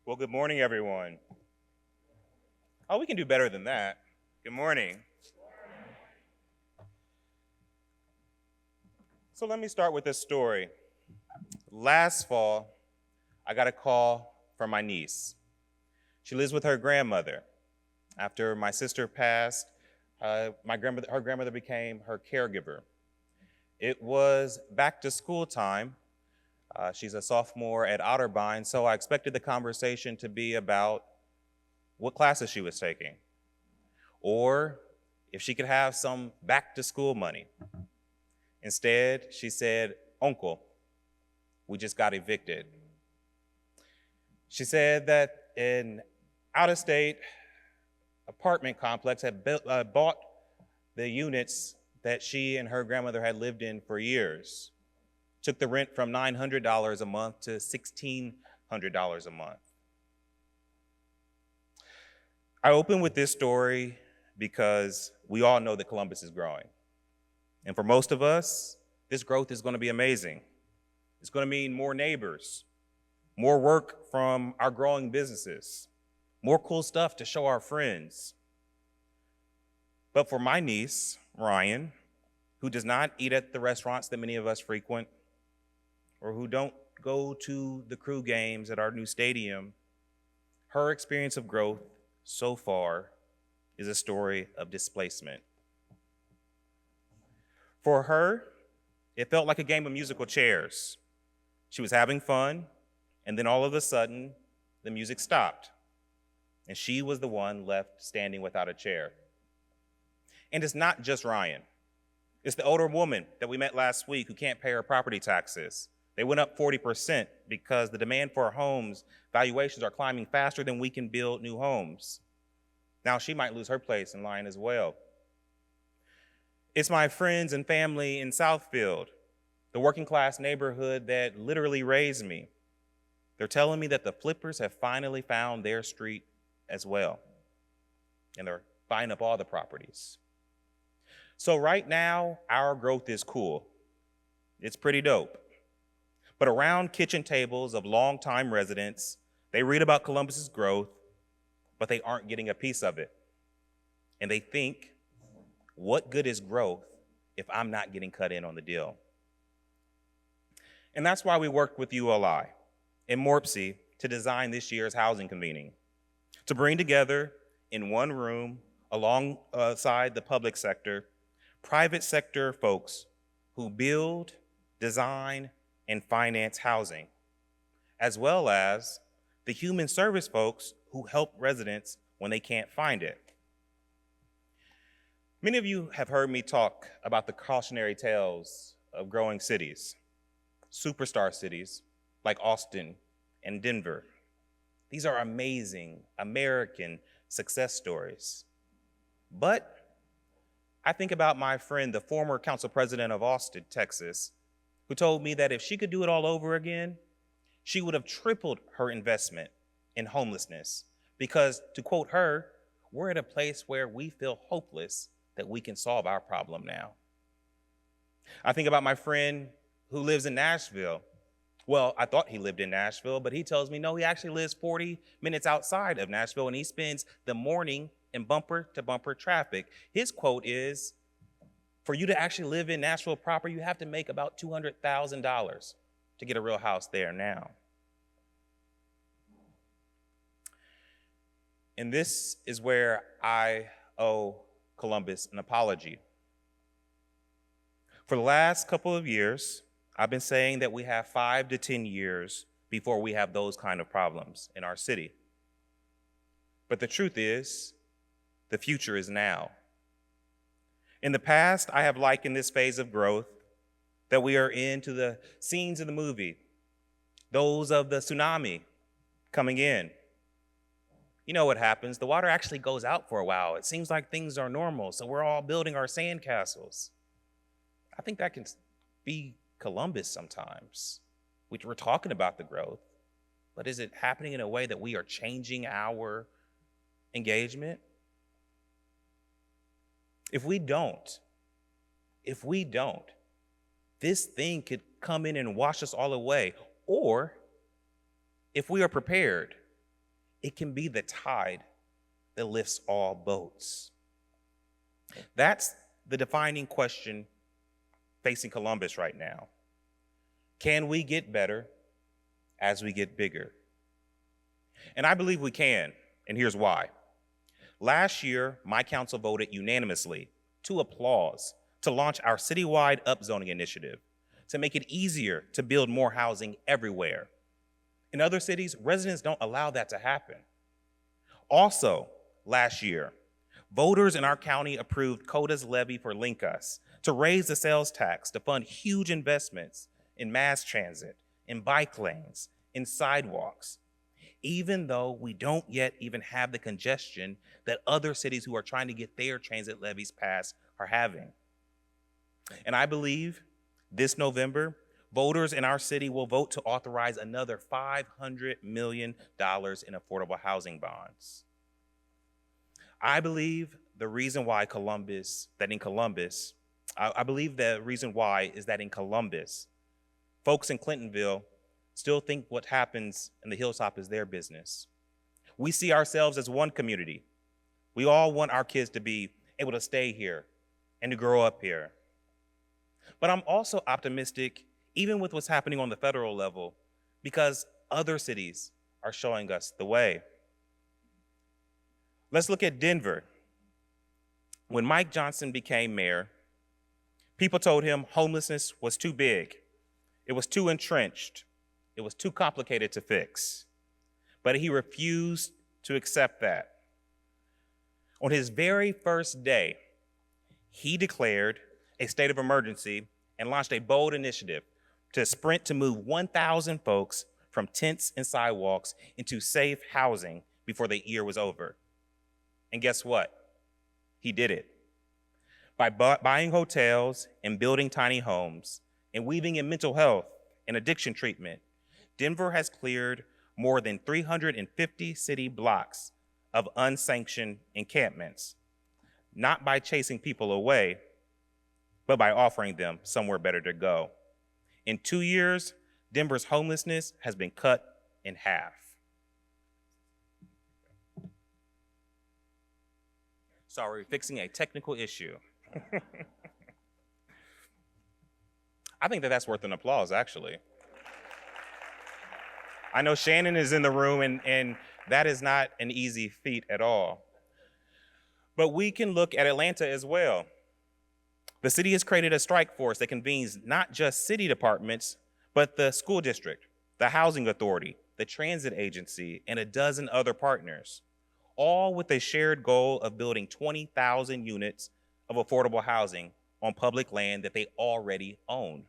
Well, good morning, everyone. Oh, we can do better than that. Good morning. So let me start with this story. Last fall, I got a call from my niece. She lives with her grandmother. After my sister passed, her grandmother became her caregiver. It was back to school time. She's a sophomore at Otterbein, so I expected the conversation to be about what classes she was taking, or if she could have some back to school money. Instead, she said, "Uncle, we just got evicted." She said that an out of state apartment complex had bought the units that she and her grandmother had lived in for years, took the rent from $900 a month to $1,600 a month. I open with this story because we all know that Columbus is growing. And for most of us, this growth is going to be amazing. It's going to mean more neighbors, more work from our growing businesses, more cool stuff to show our friends. But for my niece, Ryan, who does not eat at the restaurants that many of us frequent, or who don't go to the crew games at our new stadium, her experience of growth so far is a story of displacement. For her, it felt like a game of musical chairs. She was having fun, and then all of a sudden, the music stopped, and she was the one left standing without a chair. And it's not just Ryan. It's the older woman that we met last week who can't pay her property taxes. They went up 40% because the demand for homes valuations are climbing faster than we can build new homes. Now she might lose her place in line as well. It's my friends and family in Southfield, the working class neighborhood that literally raised me. They're telling me that the flippers have finally found their street as well, and they're buying up all the properties. So right now, our growth is cool. It's pretty dope. But around kitchen tables of longtime residents, they read about Columbus's growth, but they aren't getting a piece of it. And they think, what good is growth if I'm not getting cut in on the deal? And that's why we worked with ULI and MORPC to design this year's housing convening, to bring together in one room, alongside the public sector, private sector folks who build, design, and finance housing, as well as the human service folks who help residents when they can't find it. Many of you have heard me talk about the cautionary tales of growing cities, superstar cities like Austin and Denver. These are amazing American success stories. But I think about my friend, the former council president of Austin, Texas, who told me that if she could do it all over again, she would have tripled her investment in homelessness. Because, to quote her, we're at a place where we feel hopeless that we can solve our problem now. I think about my friend who lives in Nashville. Well, I thought he lived in Nashville, but he tells me, no, he actually lives 40 minutes outside of Nashville, and he spends the morning in bumper-to-bumper traffic. His quote is, for you to actually live in Nashville proper, you have to make about $200,000 to get a real house there now. And this is where I owe Columbus an apology. For the last couple of years, I've been saying that we have 5 to 10 years before we have those kind of problems in our city. But the truth is, the future is now. In the past, I have likened this phase of growth that we are in to the scenes in the movie, those of the tsunami coming in. You know what happens? The water actually goes out for a while. It seems like things are normal, so we're all building our sandcastles. I think that can be Columbus sometimes. We're talking about the growth, but is it happening in a way that we are changing our engagement? If we don't, this thing could come in and wash us all away. Or if we are prepared, it can be the tide that lifts all boats. That's the defining question facing Columbus right now. Can we get better as we get bigger? And I believe we can, and here's why. Last year, my council voted unanimously to applause to launch our citywide upzoning initiative to make it easier to build more housing everywhere. In other cities, residents don't allow that to happen. Also, last year, voters in our county approved CODA's levy for LinkUs to raise the sales tax to fund huge investments in mass transit, in bike lanes, in sidewalks, even though we don't yet even have the congestion that other cities who are trying to get their transit levies passed are having. And I believe this November, voters in our city will vote to authorize another $500 million in affordable housing bonds. I believe the reason why I believe the reason why is that in Columbus, folks in Clintonville still think what happens in the hilltop is their business. We see ourselves as one community. We all want our kids to be able to stay here and to grow up here. But I'm also optimistic, even with what's happening on the federal level, because other cities are showing us the way. Let's look at Denver. When Mike Johnson became mayor, people told him homelessness was too big. It was too entrenched. It was too complicated to fix. But he refused to accept that. On his very first day, he declared a state of emergency and launched a bold initiative to sprint to move 1,000 folks from tents and sidewalks into safe housing before the year was over. And guess what? He did it. By buying hotels and building tiny homes and weaving in mental health and addiction treatment, Denver has cleared more than 350 city blocks of unsanctioned encampments, not by chasing people away, but by offering them somewhere better to go. In 2 years, Denver's homelessness has been cut in half. Sorry, fixing a technical issue. I think that's worth an applause, actually. I know Shannon is in the room, and that is not an easy feat at all. But we can look at Atlanta as well. The city has created a strike force that convenes not just city departments, but the school district, the housing authority, the transit agency, and a dozen other partners, all with a shared goal of building 20,000 units of affordable housing on public land that they already own.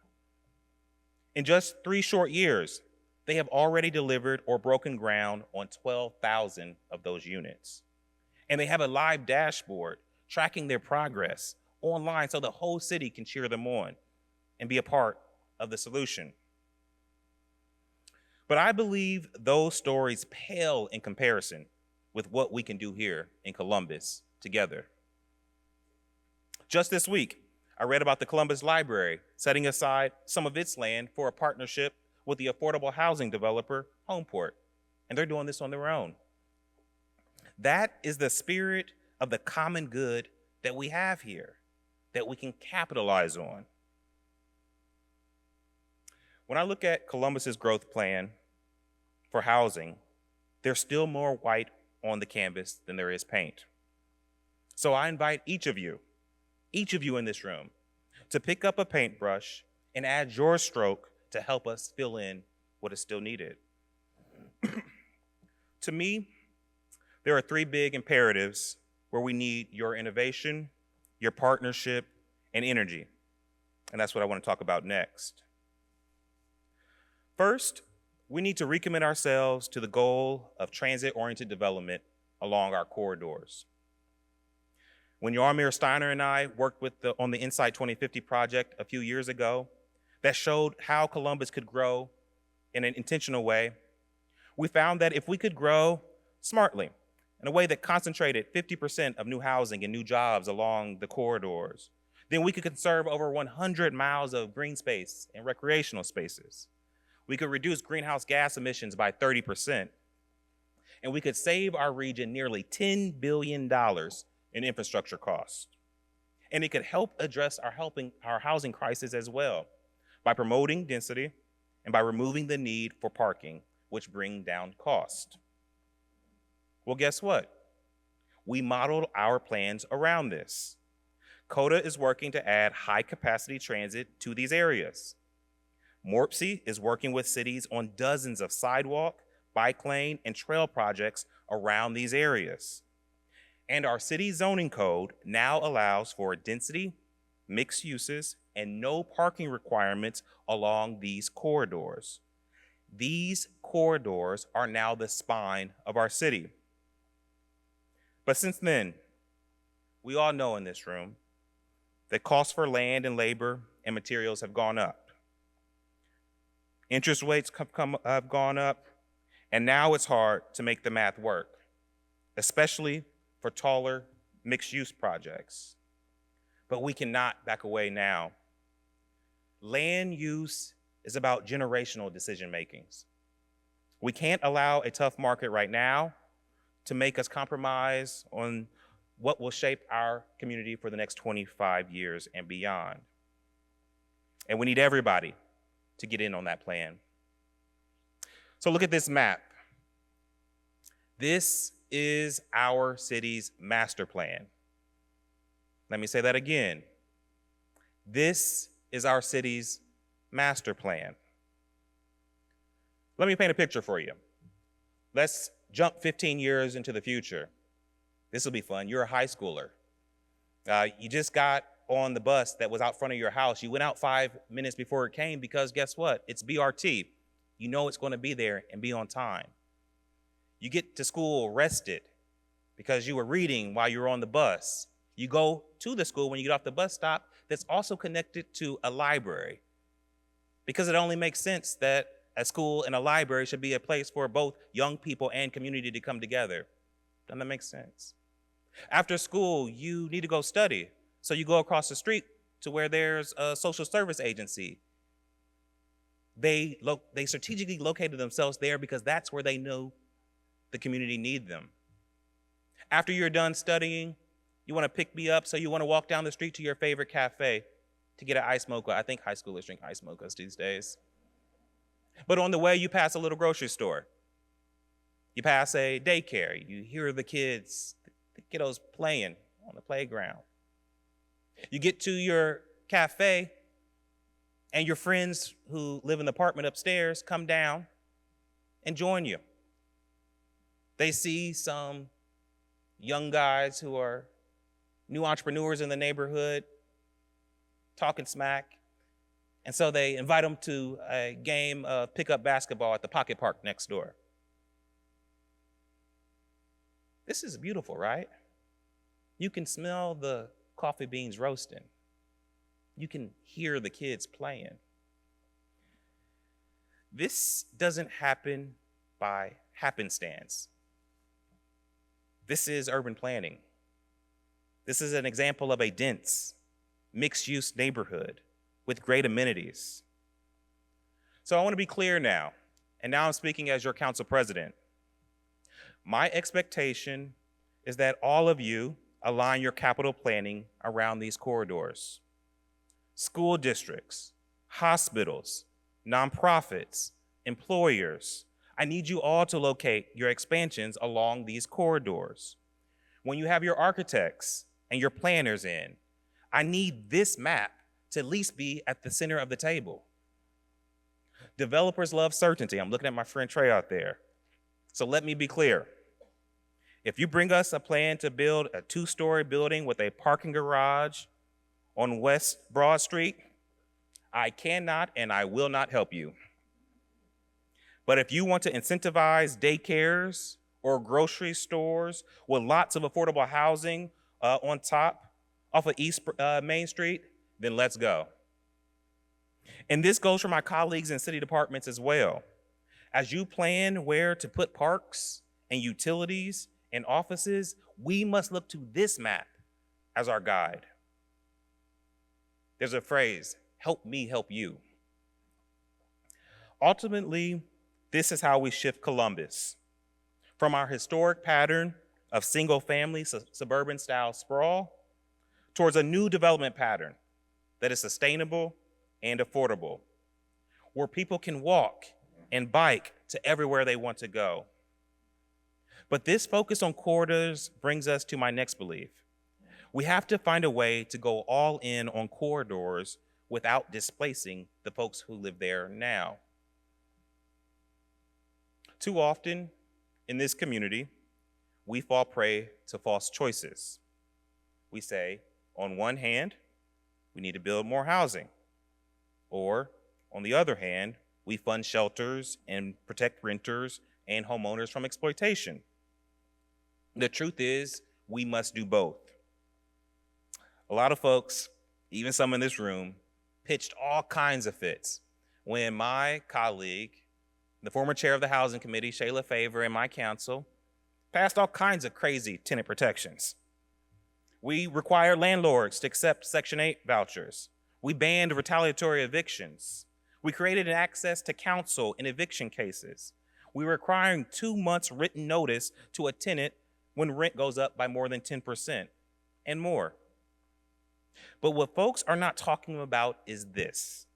In just 3 short years, they have already delivered or broken ground on 12,000 of those units. And they have a live dashboard tracking their progress online so the whole city can cheer them on and be a part of the solution. But I believe those stories pale in comparison with what we can do here in Columbus together. Just this week, I read about the Columbus Library setting aside some of its land for a partnership with the affordable housing developer, Homeport, and they're doing this on their own. That is the spirit of the common good that we have here, that we can capitalize on. When I look at Columbus's growth plan for housing, there's still more white on the canvas than there is paint. So I invite each of you in this room, to pick up a paintbrush and add your stroke to help us fill in what is still needed. To me, there are 3 big imperatives where we need your innovation, your partnership, and energy. And that's what I want to talk about next. First, we need to recommit ourselves to the goal of transit-oriented development along our corridors. When Yarmir Steiner and I worked on the Insight 2050 project a few years ago, that showed how Columbus could grow in an intentional way, we found that if we could grow smartly, in a way that concentrated 50% of new housing and new jobs along the corridors, then we could conserve over 100 miles of green space and recreational spaces. We could reduce greenhouse gas emissions by 30%. and we could save our region nearly $10 billion in infrastructure costs. And it could help address our housing crisis as well by promoting density and by removing the need for parking, which bring down cost. Well, guess what? We modeled our plans around this. CODA is working to add high-capacity transit to these areas. MORPC is working with cities on dozens of sidewalk, bike lane, and trail projects around these areas. And our city zoning code now allows for density, mixed uses, and no parking requirements along these corridors. These corridors are now the spine of our city. But since then, we all know in this room that costs for land and labor and materials have gone up. Interest rates have gone up, and now it's hard to make the math work, especially for taller mixed-use projects. But we cannot back away now. Land use is about generational decision-makings. We can't allow a tough market right now to make us compromise on what will shape our community for the next 25 years and beyond. And we need everybody to get in on that plan. So look at this map. This is our city's master plan. Let me say that again. This is our city's master plan. Let me paint a picture for you. Let's jump 15 years into the future. This will be fun. You're a high schooler. You just got on the bus that was out front of your house. You went out 5 minutes before it came because guess what? It's BRT. You know it's going to be there and be on time. You get to school rested because you were reading while you were on the bus. You go to the school when you get off the bus stop that's also connected to a library, because it only makes sense that a school and a library should be a place for both young people and community to come together. Doesn't that make sense? After school, you need to go study. So you go across the street to where there's a social service agency. They strategically located themselves there because that's where they know the community need them. After you're done studying, you want to pick me up, so you want to walk down the street to your favorite cafe to get an ice mocha. I think high schoolers drink ice mochas these days. But on the way, you pass a little grocery store. You pass a daycare. You hear the kids, the kiddos playing on the playground. You get to your cafe, and your friends who live in the apartment upstairs come down and join you. They see some young guys who are new entrepreneurs in the neighborhood talking smack, and so they invite them to a game of pickup basketball at the pocket park next door. This is beautiful, right? You can smell the coffee beans roasting. You can hear the kids playing. This doesn't happen by happenstance. This is urban planning. This is an example of a dense, mixed-use neighborhood with great amenities. So I want to be clear now, and now I'm speaking as your council president. My expectation is that all of you align your capital planning around these corridors. School districts, hospitals, nonprofits, employers, I need you all to locate your expansions along these corridors. When you have your architects and your planners in, I need this map to at least be at the center of the table. Developers love certainty. I'm looking at my friend Trey out there. So let me be clear. If you bring us a plan to build a 2-story building with a parking garage on West Broad Street, I cannot and I will not help you. But if you want to incentivize daycares or grocery stores with lots of affordable housing on top off of East Main Street, then let's go. And this goes for my colleagues in city departments as well. As you plan where to put parks and utilities and offices, we must look to this map as our guide. There's a phrase, help me help you. Ultimately, this is how we shift Columbus from our historic pattern of single-family suburban-style sprawl towards a new development pattern that is sustainable and affordable, where people can walk and bike to everywhere they want to go. But this focus on corridors brings us to my next belief. We have to find a way to go all in on corridors without displacing the folks who live there now. Too often in this community, we fall prey to false choices. We say, on one hand, we need to build more housing. Or, on the other hand, we fund shelters and protect renters and homeowners from exploitation. The truth is, we must do both. A lot of folks, even some in this room, pitched all kinds of fits when my colleague, the former chair of the Housing Committee, Shayla Favor, and my council passed all kinds of crazy tenant protections. We required landlords to accept Section 8 vouchers. We banned retaliatory evictions. We created an access to counsel in eviction cases. We were requiring 2 months written notice to a tenant when rent goes up by more than 10%, and more. But what folks are not talking about is this.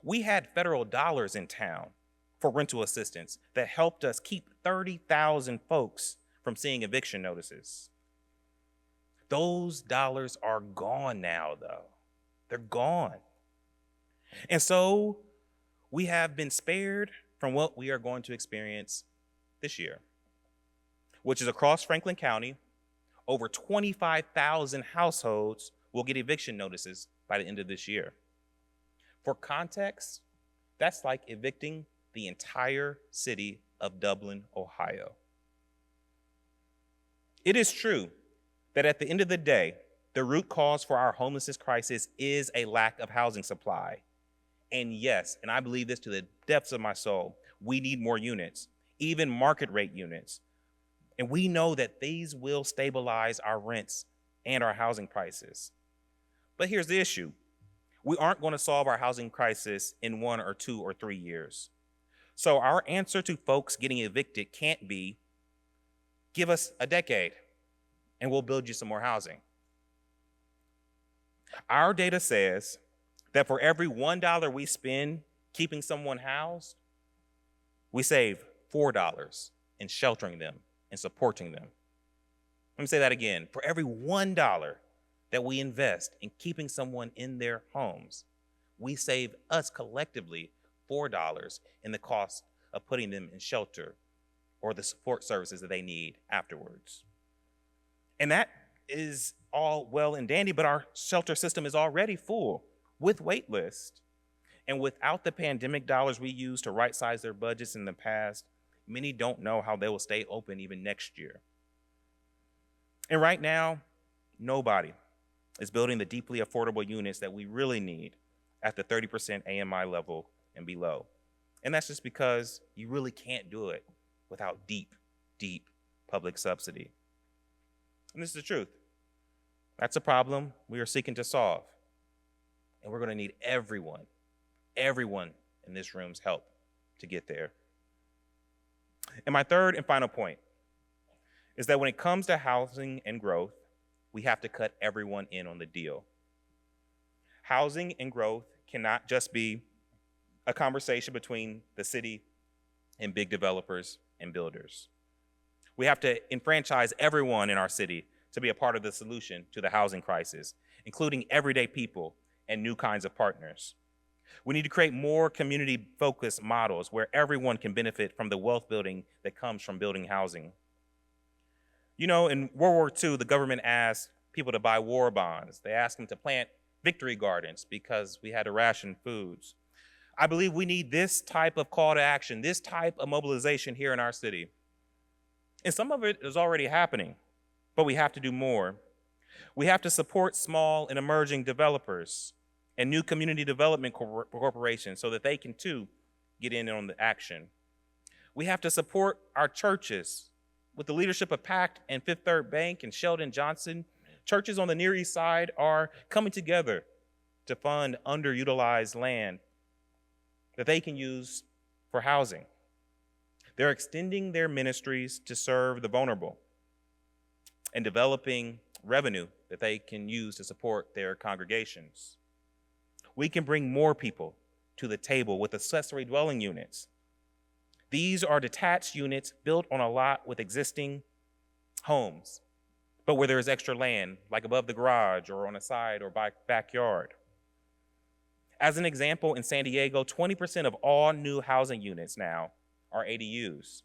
We had federal dollars in town for rental assistance that helped us keep 30,000 folks from seeing eviction notices. Those dollars are gone now, though. They're gone. And so we have been spared from what we are going to experience this year, which is across Franklin County, over 25,000 households will get eviction notices by the end of this year. For context, that's like evicting the entire city of Dublin, Ohio. It is true that at the end of the day, the root cause for our homelessness crisis is a lack of housing supply. And yes, and I believe this to the depths of my soul, we need more units, even market rate units. And we know that these will stabilize our rents and our housing prices. But here's the issue. We aren't going to solve our housing crisis in 1 or 2 or 3 years. So our answer to folks getting evicted can't be, give us a decade and we'll build you some more housing. Our data says that for every $1 we spend keeping someone housed, we save $4 in sheltering them and supporting them. Let me say that again. For every $1 that we invest in keeping someone in their homes, we save us collectively $4 in the cost of putting them in shelter or the support services that they need afterwards. And that is all well and dandy, but our shelter system is already full with wait lists. And without the pandemic dollars we used to right-size their budgets in the past, many don't know how they will stay open even next year. And right now, nobody is building the deeply affordable units that we really need at the 30% AMI level and below. And that's just because you really can't do it without deep, deep public subsidy. And this is the truth. That's a problem we are seeking to solve. And we're going to need everyone in this room's help to get there. And my third and final point is that when it comes to housing and growth, we have to cut everyone in on the deal. Housing and growth cannot just be a conversation between the city and big developers and builders. We have to enfranchise everyone in our city to be a part of the solution to the housing crisis, including everyday people and new kinds of partners. We need to create more community-focused models where everyone can benefit from the wealth building that comes from building housing. You know, in World War II, the government asked people to buy war bonds. They asked them to plant victory gardens because we had to ration foods. I believe we need this type of call to action, this type of mobilization here in our city. And some of it is already happening, but we have to do more. We have to support small and emerging developers and new community development corporations so that they can too get in on the action. We have to support our churches. With the leadership of PACT and Fifth Third Bank and Sheldon Johnson, churches on the Near East Side are coming together to fund underutilized land that they can use for housing. They're extending their ministries to serve the vulnerable and developing revenue that they can use to support their congregations. We can bring more people to the table with accessory dwelling units. These are detached units built on a lot with existing homes, but where there is extra land, like above the garage or on a side or backyard. As an example, in San Diego, 20% of all new housing units now are ADUs.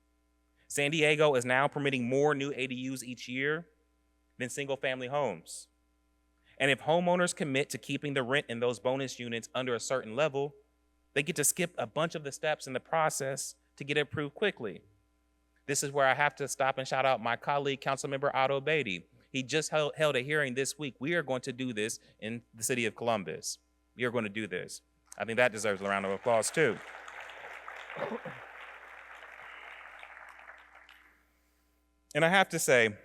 San Diego is now permitting more new ADUs each year than single-family homes. And if homeowners commit to keeping the rent in those bonus units under a certain level, they get to skip a bunch of the steps in the process to get it approved quickly. This is where I have to stop and shout out my colleague, Councilmember Otto Beatty. He just held a hearing this week. We are going to do this in the city of Columbus. We are going to do this. I think that deserves a round of applause too. And I have to say,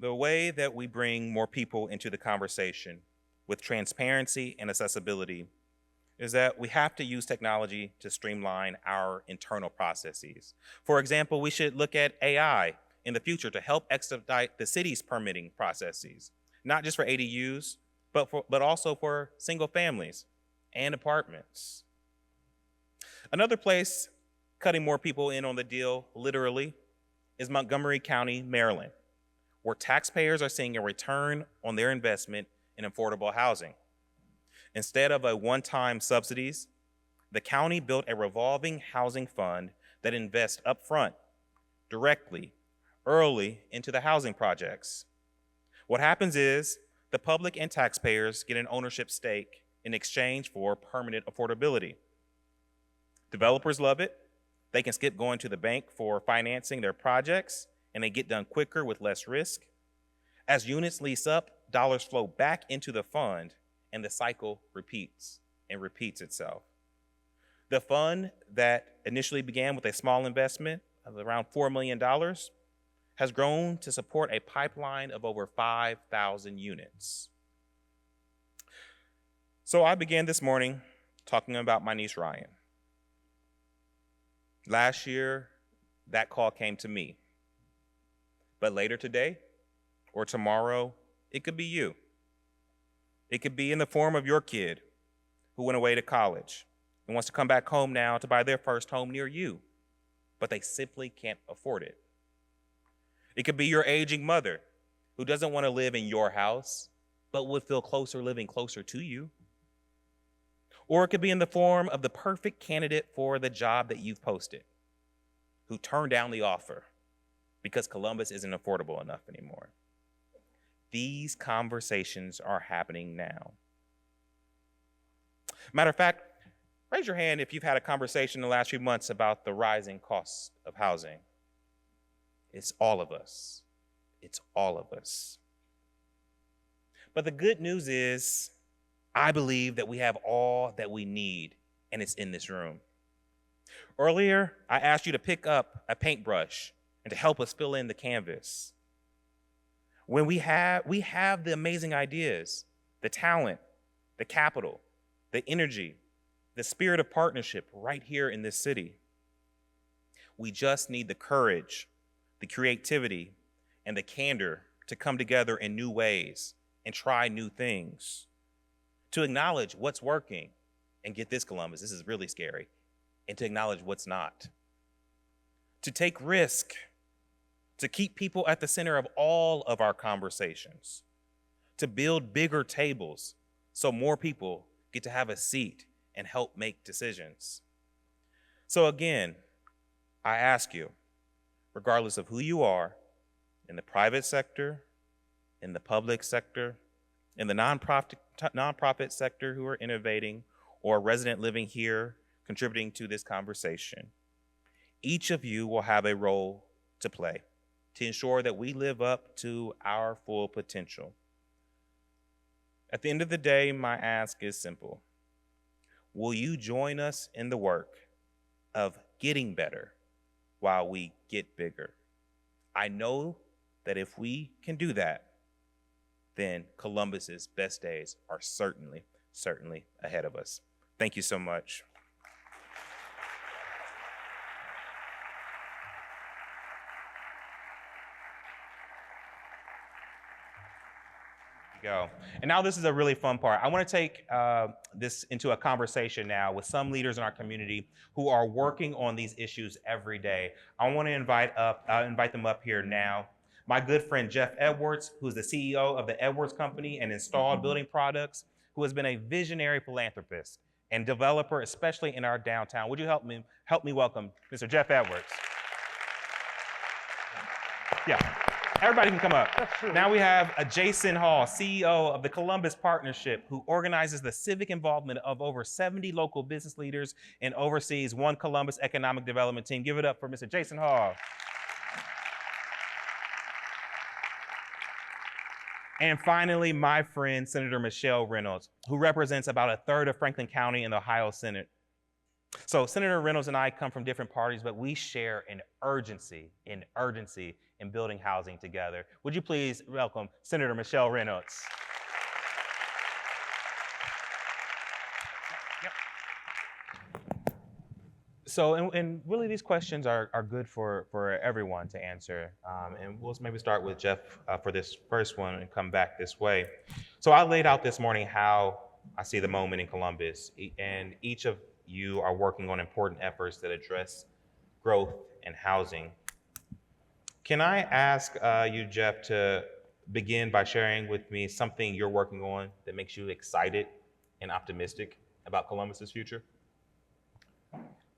the way that we bring more people into the conversation with transparency and accessibility is that we have to use technology to streamline our internal processes. For example, we should look at AI in the future to help expedite the city's permitting processes, not just for ADUs, but also for single families and apartments. Another place cutting more people in on the deal, literally, is Montgomery County, Maryland, where taxpayers are seeing a return on their investment in affordable housing. Instead of a one-time subsidies, the county built a revolving housing fund that invests upfront, directly, early into the housing projects. What happens is the public and taxpayers get an ownership stake in exchange for permanent affordability. Developers love it. They can skip going to the bank for financing their projects, and they get done quicker with less risk. As units lease up, dollars flow back into the fund, and the cycle repeats and repeats itself. The fund that initially began with a small investment of around $4 million has grown to support a pipeline of over 5,000 units. So I began this morning talking about my niece Ryan. Last year, that call came to me. But later today or tomorrow, it could be you. It could be in the form of your kid who went away to college and wants to come back home now to buy their first home near you, but they simply can't afford it. It could be your aging mother who doesn't want to live in your house, but would feel closer living closer to you. Or it could be in the form of the perfect candidate for the job that you've posted, who turned down the offer because Columbus isn't affordable enough anymore. These conversations are happening now. Matter of fact, raise your hand if you've had a conversation in the last few months about the rising costs of housing. It's all of us. It's all of us. But the good news is, I believe that we have all that we need, and it's in this room. Earlier, I asked you to pick up a paintbrush and to help us fill in the canvas. When we have the amazing ideas, the talent, the capital, the energy, the spirit of partnership right here in this city. We just need the courage, the creativity, and the candor to come together in new ways and try new things. To acknowledge what's working, and get this, Columbus, this is really scary, and to acknowledge what's not. To take risk, to keep people at the center of all of our conversations, to build bigger tables so more people get to have a seat and help make decisions. So again, I ask you, regardless of who you are, in the private sector, in the public sector, in the nonprofit sector who are innovating, or a resident living here contributing to this conversation, each of you will have a role to play to ensure that we live up to our full potential. At the end of the day, my ask is simple. Will you join us in the work of getting better while we get bigger? I know that if we can do that, then Columbus's best days are certainly ahead of us. Thank you so much. Go. And now this is a really fun part. I want to take this into a conversation now with some leaders in our community who are working on these issues every day. I want to invite them up here now. My good friend Jeff Edwards, who's the CEO of the Edwards Company and Installed Building Products, who has been a visionary philanthropist and developer, especially in our downtown. Would you help me welcome Mr. Jeff Edwards? Yeah. Everybody can come up. Now we have Jason Hall, CEO of the Columbus Partnership, who organizes the civic involvement of over 70 local business leaders and oversees One Columbus Economic Development Team. Give it up for Mr. Jason Hall. And finally, my friend, Senator Michelle Reynolds, who represents about a third of Franklin County in the Ohio Senate. So Senator Reynolds and I come from different parties, but we share an urgency in building housing together. Would you please welcome Senator Michelle Reynolds? Yep. So, and really these questions are good for everyone to answer. And we'll maybe start with Jeff for this first one and come back this way. So I laid out this morning how I see the moment in Columbus, and each of you are working on important efforts that address growth and housing. Can I ask you, Jeff, to begin by sharing with me something you're working on that makes you excited and optimistic about Columbus's future?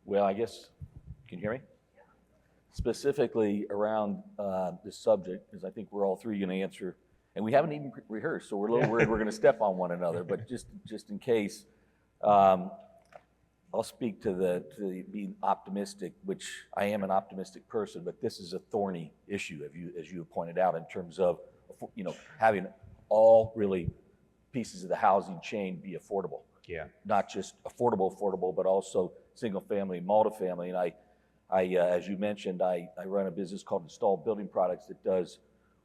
Well, I guess, can you hear me? Specifically around this subject, because I think we're all three going to answer, and we haven't even rehearsed, so we're a little worried we're going to step on one another, but just in case, I'll speak to being optimistic, which I am an optimistic person, but this is a thorny issue, as you have pointed out, in terms of having all really pieces of the housing chain be affordable. Yeah. Not just affordable, but also single family, multifamily. And I as you mentioned, I run a business called Installed Building Products that does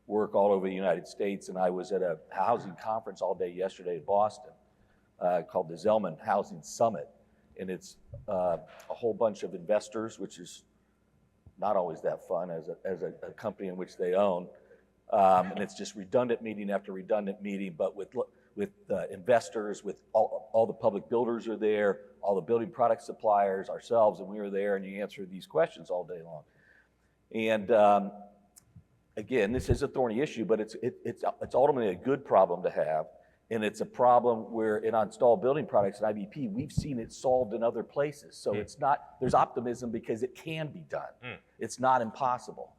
work all over the United States. And I was at a housing conference all day yesterday in Boston called the Zelman Housing Summit. And it's a whole bunch of investors, which is not always that fun as a company in which they own. And it's just redundant meeting after redundant meeting, but with investors, with all the public builders are there, all the building product suppliers, ourselves, and we were there, and you answer these questions all day long. And again, this is a thorny issue, but it's ultimately a good problem to have, and it's a problem where in Installed Building Products and IBP, we've seen it solved in other places. So it's not, there's optimism because it can be done. It's not impossible.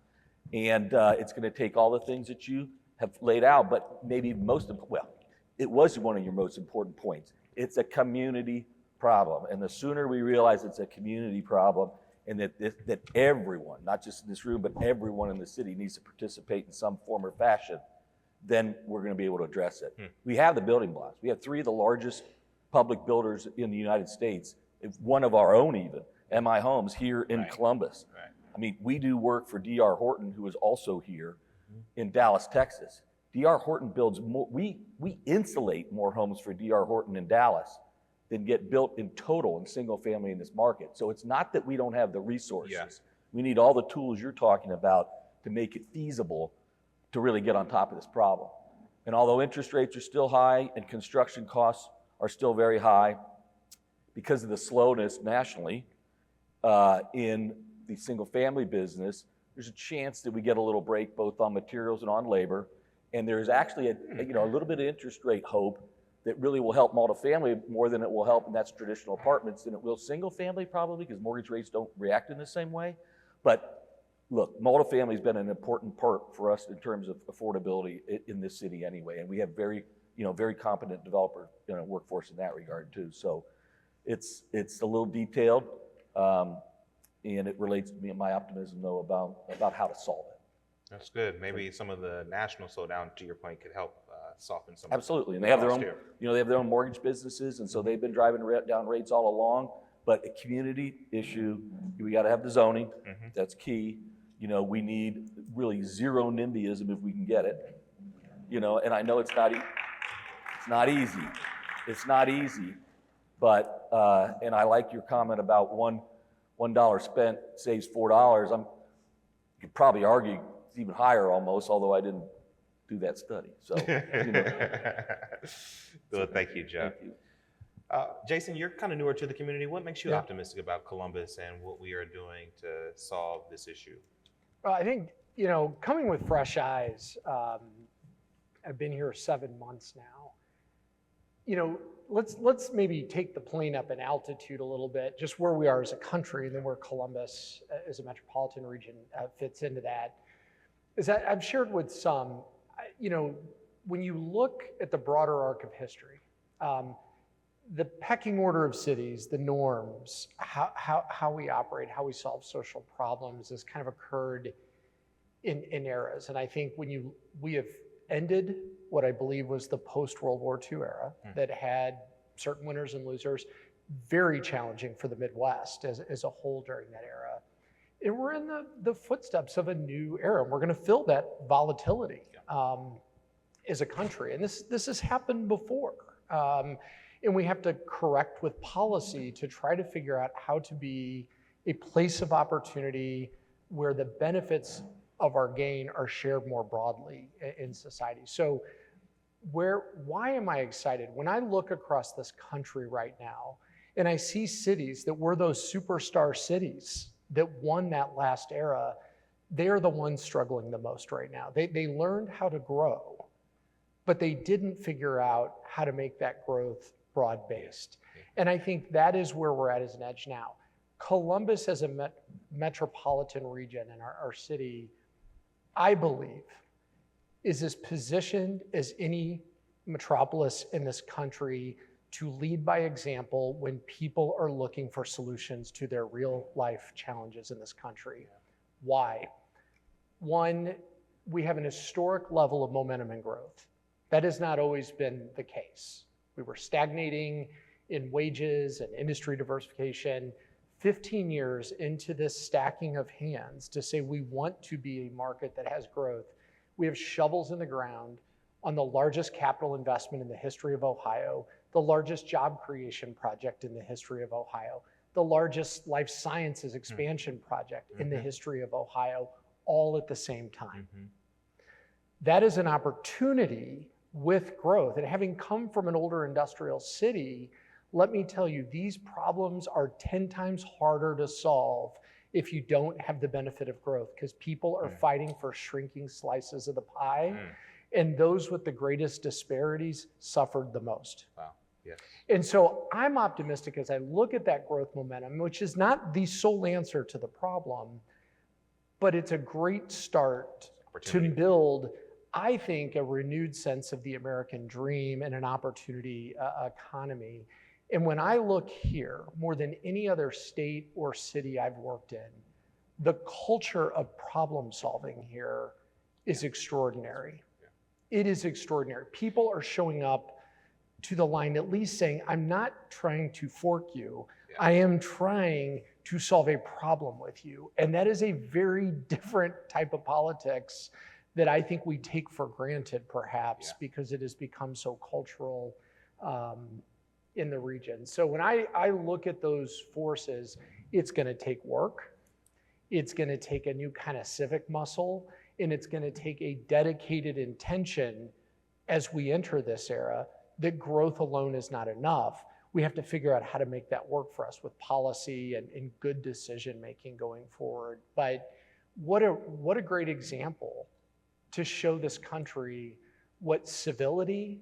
And it's going to take all the things that you have laid out, but maybe it was one of your most important points. It's a community problem. And the sooner we realize it's a community problem and that everyone, not just in this room, but everyone in the city needs to participate in some form or fashion, then we're going to be able to address it. We have the building blocks. We have three of the largest public builders in the United States, one of our own even, MI Homes here in Columbus. Right. I mean, we do work for D.R. Horton, who is also here in Dallas, Texas. D.R. Horton builds more, we insulate more homes for D.R. Horton in Dallas than get built in total in single family in this market. So it's not that we don't have the resources. Yeah. We need all the tools you're talking about to make it feasible to really get on top of this problem. And although interest rates are still high and construction costs are still very high, because of the slowness nationally in the single family business, there's a chance that we get a little break both on materials and on labor. And there's actually a little bit of interest rate hope that really will help multifamily more than it will help, and that's traditional apartments, than it will single family probably, because mortgage rates don't react in the same way. But look, multifamily has been an important part for us in terms of affordability in this city anyway, and we have very competent developer workforce in that regard too. So it's a little detailed, and it relates to me and my optimism though about how to solve it. That's good. Maybe some of the national slowdown, to your point, could help soften some. Absolutely, and they have their own, they have their own mortgage businesses, and so they've been driving down rates all along. But a community issue, we got to have the zoning. That's key. We need really zero NIMBYism if we can get it. And I know it's not easy. It's not easy, but and I like your comment about $1 spent saves $4. You could probably argue it's even higher almost, although I didn't do that study. So, you know. Well, thank you, Jeff. Thank you. Jason, you're kind of newer to the community. What makes you Yeah. optimistic about Columbus and what we are doing to solve this issue? Well, I think, coming with fresh eyes, I've been here 7 months now. Let's maybe take the plane up in altitude a little bit, just where we are as a country, and then where Columbus as a metropolitan region fits into that. Is that I've shared with some, when you look at the broader arc of history, the pecking order of cities, the norms, how we operate, how we solve social problems has kind of occurred in eras. And I think we have ended what I believe was the post-World War II era that had certain winners and losers, very challenging for the Midwest as a whole during that era. And we're in the footsteps of a new era. We're gonna feel that volatility as a country. And this has happened before. And we have to correct with policy to try to figure out how to be a place of opportunity where the benefits of our gain are shared more broadly in society. So why am I excited? When I look across this country right now, and I see cities that were those superstar cities that won that last era, they're the ones struggling the most right now. They learned how to grow, but they didn't figure out how to make that growth broad-based. And I think that is where we're at as an edge now. Columbus as a metropolitan region in our city, I believe, is as positioned as any metropolis in this country to lead by example when people are looking for solutions to their real life challenges in this country. Why? One, we have an historic level of momentum and growth. That has not always been the case. We were stagnating in wages and industry diversification. 15 years into this stacking of hands to say we want to be a market that has growth, we have shovels in the ground on the largest capital investment in the history of Ohio, the largest job creation project in the history of Ohio, the largest life sciences expansion project in the history of Ohio, all at the same time. That is an opportunity with growth. And having come from an older industrial city, let me tell you, these problems are 10 times harder to solve if you don't have the benefit of growth, because people are fighting for shrinking slices of the pie, and those with the greatest disparities suffered the most. Wow, yes. And so I'm optimistic as I look at that growth momentum, which is not the sole answer to the problem, but it's a great start to build, I think, a renewed sense of the American dream and an opportunity economy. And when I look here, more than any other state or city I've worked in, the culture of problem solving here is extraordinary. It is extraordinary. People are showing up to the line at least saying, I'm not trying to fork you. I am trying to solve a problem with you. And that is a very different type of politics that I think we take for granted, perhaps, because it has become so cultural in the region. So when I look at those forces, it's gonna take work, it's gonna take a new kind of civic muscle, and it's gonna take a dedicated intention as we enter this era that growth alone is not enough. We have to figure out how to make that work for us with policy and good decision-making going forward. But what a great example to show this country what civility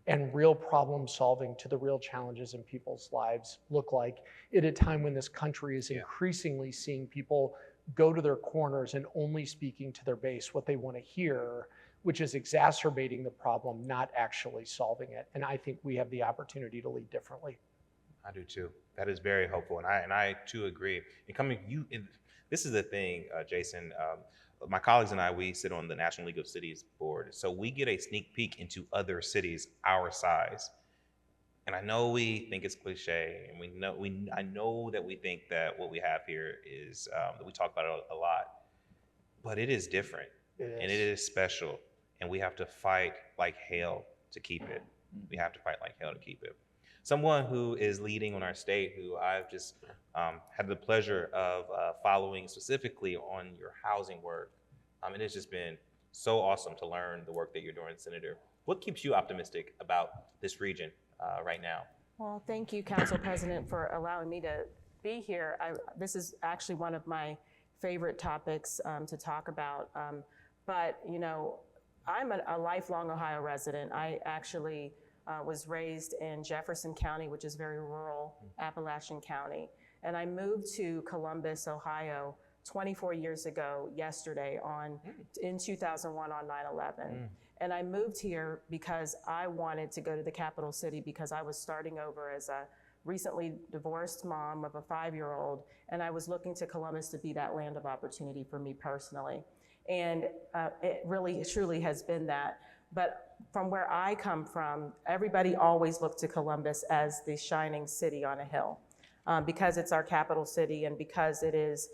and real problem solving to the real challenges in people's lives look like at a time when this country is increasingly seeing people go to their corners and only speaking to their base what they want to hear, which is exacerbating the problem, not actually solving it. And I think we have the opportunity to lead differently. I do too. That is very hopeful, and I too agree. This is the thing, Jason. My colleagues and I, we sit on the National League of Cities board, so we get a sneak peek into other cities our size. And I know we think it's cliche, and I know that we think that what we have here is that we talk about it a lot, but it is different, and it is special, and we have to fight like hell to keep it. We have to fight like hell to keep it. Someone who is leading on our state, who I've just had the pleasure of following specifically on your housing work, and it's just been so awesome to learn the work that you're doing, Senator. What keeps you optimistic about this region right now? Well, thank you, Council President, for allowing me to be here. This is actually one of my favorite topics to talk about. But, you know, I'm a lifelong Ohio resident. I actually was raised in Jefferson County, which is very rural, Appalachian County. And I moved to Columbus, Ohio, 24 years ago yesterday in 2001 on 9/11. And I moved here because I wanted to go to the capital city because I was starting over as a recently divorced mom of a 5-year-old, and I was looking to Columbus to be that land of opportunity for me personally. And it really, truly has been that. But from where I come from, everybody always looked to Columbus as the shining city on a hill because it's our capital city and because it is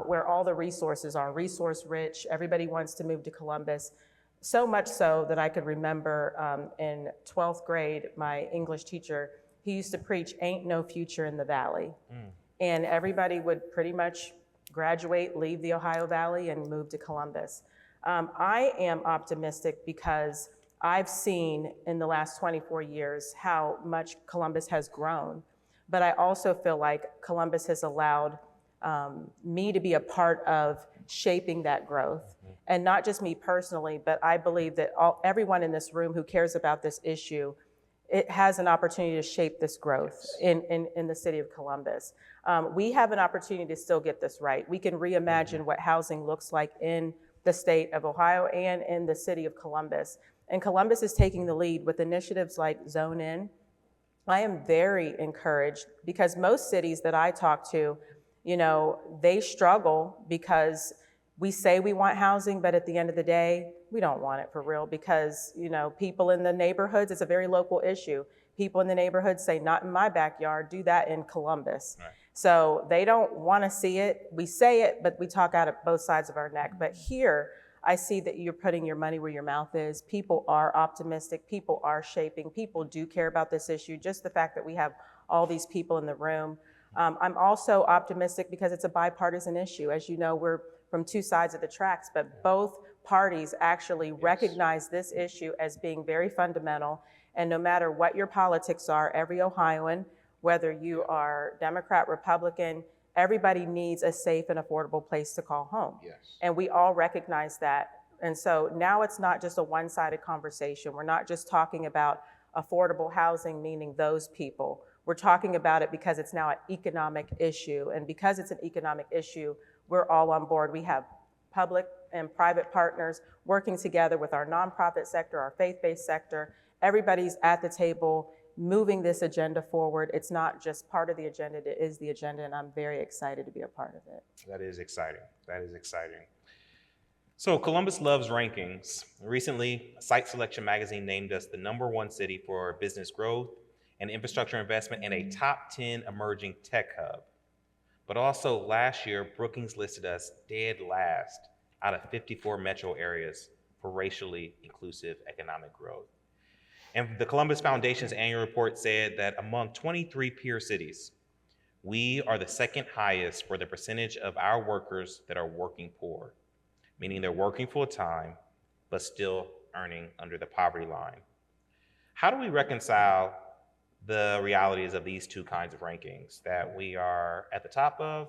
where all the resources are, resource rich. Everybody wants to move to Columbus. So much so that I could remember in 12th grade, my English teacher, he used to preach, "Ain't no future in the Valley." And everybody would pretty much graduate, leave the Ohio Valley, and move to Columbus. I am optimistic because I've seen in the last 24 years how much Columbus has grown. But I also feel like Columbus has allowed me to be a part of shaping that growth. And not just me personally, but I believe that everyone in this room who cares about this issue, it has an opportunity to shape this growth in the city of Columbus. We have an opportunity to still get this right. We can reimagine what housing looks like in the state of Ohio and in the city of Columbus. And Columbus is taking the lead with initiatives like Zone In. I am very encouraged because most cities that I talk to, you know, they struggle because we say we want housing, but at the end of the day, we don't want it for real because, you know, people in the neighborhoods, it's a very local issue. People in the neighborhoods say, not in my backyard, do that in Columbus. Right. So they don't want to see it. We say it, but we talk out of both sides of our neck. But here, I see that you're putting your money where your mouth is. People are optimistic. People are shaping. People do care about this issue. Just the fact that we have all these people in the room. I'm also optimistic because it's a bipartisan issue. As you know, we're from two sides of the tracks, but both parties actually recognize this issue as being very fundamental. And no matter what your politics are, every Ohioan, whether you are Democrat, Republican, everybody needs a safe and affordable place to call home. Yes. And we all recognize that. And so now it's not just a one-sided conversation. We're not just talking about affordable housing, meaning those people. We're talking about it because it's now an economic issue. And because it's an economic issue, we're all on board. We have public and private partners working together with our nonprofit sector, our faith-based sector. Everybody's at the table moving this agenda forward. It's not just part of the agenda, it is the agenda, and I'm very excited to be a part of it. That is exciting. That is exciting. So Columbus Loves Rankings. Recently, Site Selection Magazine named us the #1 city for business growth and infrastructure investment and a top 10 emerging tech hub. But also last year, Brookings listed us dead last out of 54 metro areas for racially inclusive economic growth. And the Columbus Foundation's annual report said that among 23 peer cities, we are the second highest for the percentage of our workers that are working poor, meaning they're working full time, but still earning under the poverty line. How do we reconcile the realities of these two kinds of rankings that we are at the top of,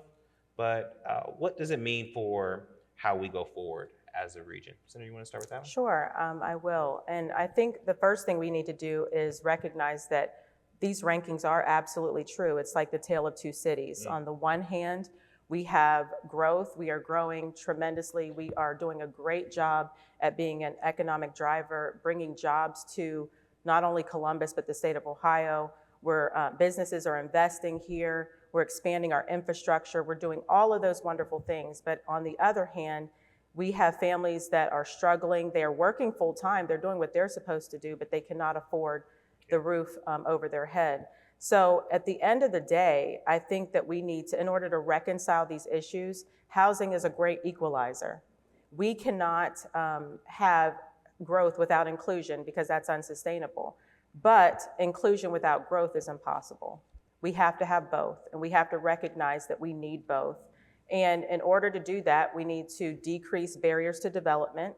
but what does it mean for how we go forward as a region? Senator, you want to start with that one? Sure, I will. And I think the first thing we need to do is recognize that these rankings are absolutely true. It's like the tale of two cities. On the one hand, we have growth. We are growing tremendously. We are doing a great job at being an economic driver, bringing jobs to not only Columbus, but the state of Ohio, where businesses are investing here. We're expanding our infrastructure. We're doing all of those wonderful things. But on the other hand, we have families that are struggling. They are working full time. They're doing what they're supposed to do, but they cannot afford the roof over their head. So at the end of the day, I think that we need to, in order to reconcile these issues, housing is a great equalizer. We cannot have growth without inclusion because that's unsustainable. But inclusion without growth is impossible. We have to have both, and we have to recognize that we need both. And in order to do that, we need to decrease barriers to development.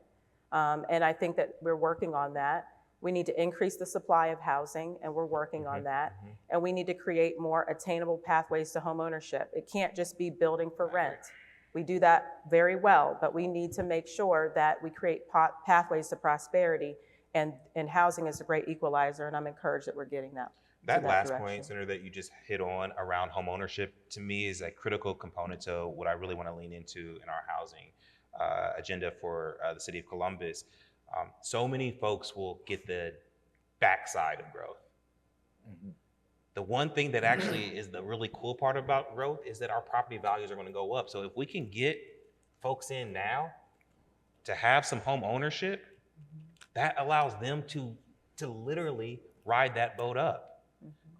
And I think that we're working on that. We need to increase the supply of housing, and we're working on that. And we need to create more attainable pathways to homeownership. It can't just be building for rent. We do that very well, but we need to make sure that we create pathways to prosperity, and housing is a great equalizer, and I'm encouraged that we're getting that. That last direction. point, Senator, that you just hit on around homeownership, to me is a critical component to what I really want to lean into in our housing agenda for the city of Columbus. So many folks will get the backside of growth. The one thing that actually is the really cool part about growth is that our property values are going to go up. So if we can get folks in now to have some home ownership, that allows them to literally ride that boat up.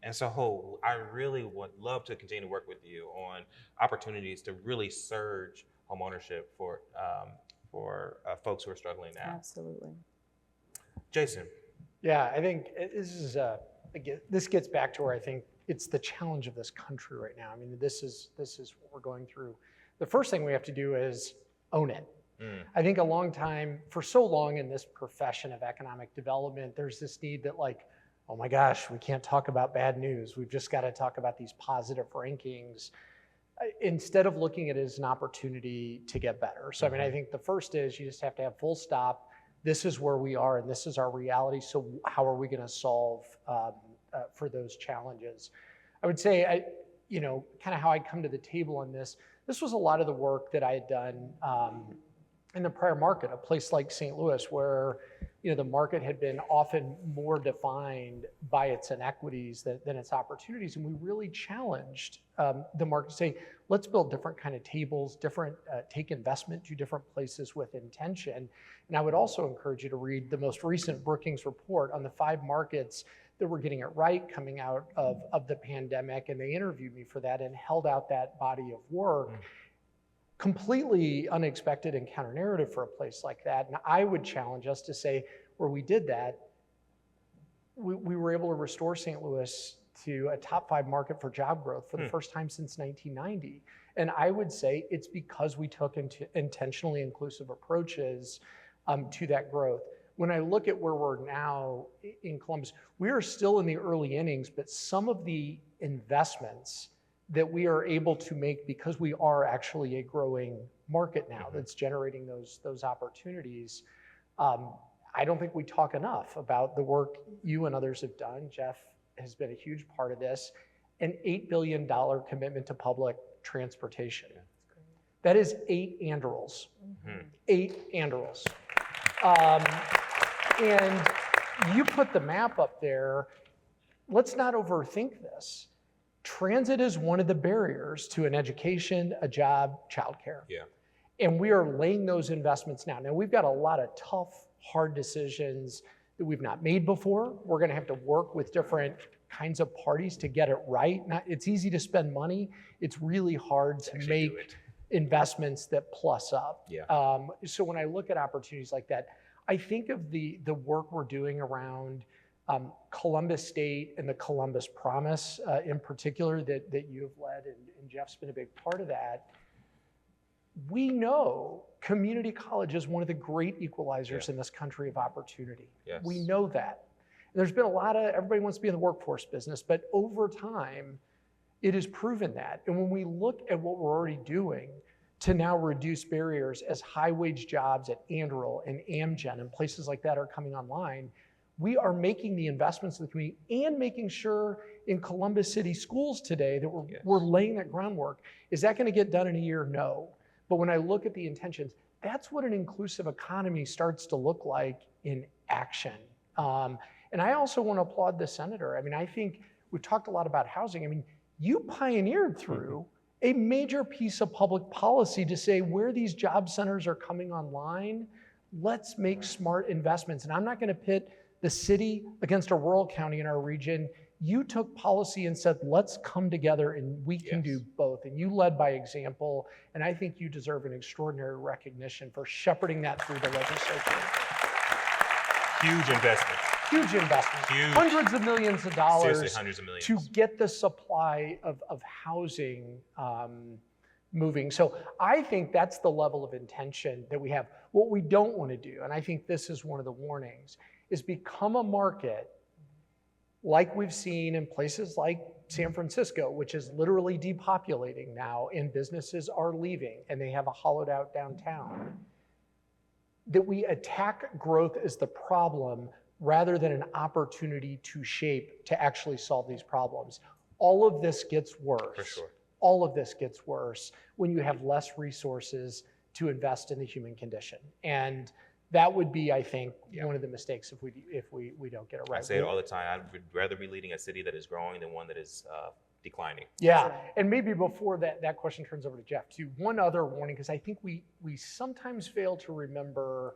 And so I really would love to continue to work with you on opportunities to really surge home ownership for folks who are struggling now. Absolutely. Jason. Yeah, I think this gets back to where I think it's the challenge of this country right now. I mean, this is what we're going through. The first thing we have to do is own it. I think for so long in this profession of economic development, there's this need that oh my gosh, we can't talk about bad news. We've just got to talk about these positive rankings instead of looking at it as an opportunity to get better. So, I mean, I think the first is you just have to have full stop. This is where we are and this is our reality. So how are we going to solve for those challenges? I would say, kind of how I come to the table on this was a lot of the work that I had done in the prior market, a place like St. Louis, where the market had been often more defined by its inequities than its opportunities. And we really challenged the market to say, let's build different kind of tables, take investment to different places with intention. And I would also encourage you to read the most recent Brookings report on the 5 markets that were getting it right coming out of the pandemic. And they interviewed me for that and held out that body of work. Completely unexpected and counter narrative for a place like that. And I would challenge us to say, where we did that, we were able to restore St. Louis to a top 5 market for job growth for the first time since 1990. And I would say it's because we took intentionally inclusive approaches to that growth. When I look at where we're now in Columbus, we are still in the early innings, but some of the investments that we are able to make because we are actually a growing market now that's generating those opportunities. I don't think we talk enough about the work you and others have done. Jeff has been a huge part of this. An $8 billion commitment to public transportation. That is 8 Andurils. 8 Andurils. And you put the map up there. Let's not overthink this. Transit is one of the barriers to an education, a job, childcare. Yeah. And we are laying those investments now. Now, we've got a lot of tough, hard decisions that we've not made before. We're going to have to work with different kinds of parties to get it right. It's easy to spend money. It's really hard to make investments that plus up. Yeah. So when I look at opportunities like that, I think of the work we're doing around Columbus State and the Columbus Promise in particular that you have led, and Jeff's been a big part of that. We know community college is one of the great equalizers in this country of opportunity. Yes. We know that. And there's been everybody wants to be in the workforce business, but over time, it has proven that. And when we look at what we're already doing to now reduce barriers as high-wage jobs at Anduril and Amgen and places like that are coming online, we are making the investments in the community and making sure in Columbus City schools today that we're laying that groundwork. Is that going to get done in a year? No. But when I look at the intentions, that's what an inclusive economy starts to look like in action. And I also want to applaud the senator. I mean, I think we've talked a lot about housing. I mean, you pioneered through a major piece of public policy to say where these job centers are coming online, let's make smart investments. And I'm not going to pit the city against a rural county in our region. You took policy and said, let's come together and we can do both. And you led by example. And I think you deserve an extraordinary recognition for shepherding that through the legislature. Huge investment. Huge investment. Huge. Hundreds of millions of dollars Seriously, hundreds of millions. to get the supply of housing moving. So I think that's the level of intention that we have. What we don't want to do, and I think this is one of the warnings, is become a market like we've seen in places like San Francisco, which is literally depopulating now, and businesses are leaving, and they have a hollowed out downtown. That we attack growth as the problem rather than an opportunity to shape, to actually solve these problems. All of this gets worse. For sure. All of this gets worse when you have less resources to invest in the human condition. And that would be, I think, one of the mistakes if we don't get it right. I say it all the time. I would rather be leading a city that is growing than one that is declining. Yeah, and maybe before that question turns over to Jeff too, one other warning, because I think we sometimes fail to remember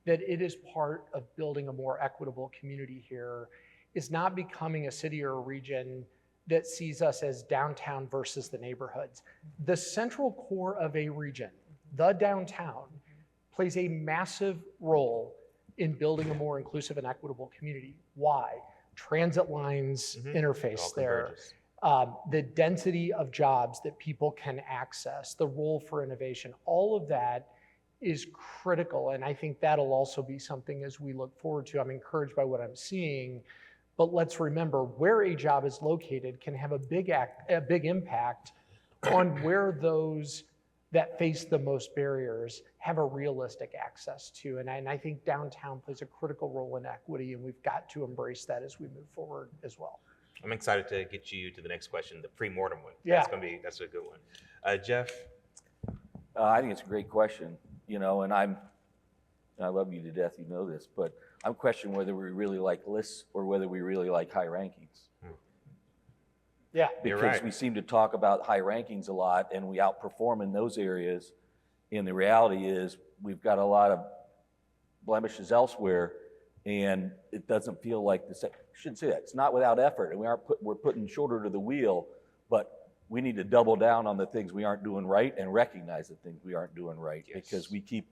that it is part of building a more equitable community here, is not becoming a city or a region that sees us as downtown versus the neighborhoods. The central core of a region, the downtown, plays a massive role in building a more inclusive and equitable community. Why? Transit lines interface there. The density of jobs that people can access, the role for innovation, all of that is critical. And I think that'll also be something as we look forward to. I'm encouraged by what I'm seeing, but let's remember where a job is located can have a big impact on where those that face the most barriers have a realistic access to. And I think downtown plays a critical role in equity, and we've got to embrace that as we move forward as well. I'm excited to get you to the next question, the pre-mortem one. Yeah. That's a good one. Jeff? I think it's a great question, and I love you to death, you know this, but I'm questioning whether we really like lists or whether we really like high rankings. Yeah. You're Because right. we seem to talk about high rankings a lot and we outperform in those areas. And the reality is we've got a lot of blemishes elsewhere, and it doesn't feel like the same. I shouldn't say that. It's not without effort, and we're putting shoulder to the wheel, but we need to double down on the things we aren't doing right and recognize the things we aren't doing right. Yes. Because we keep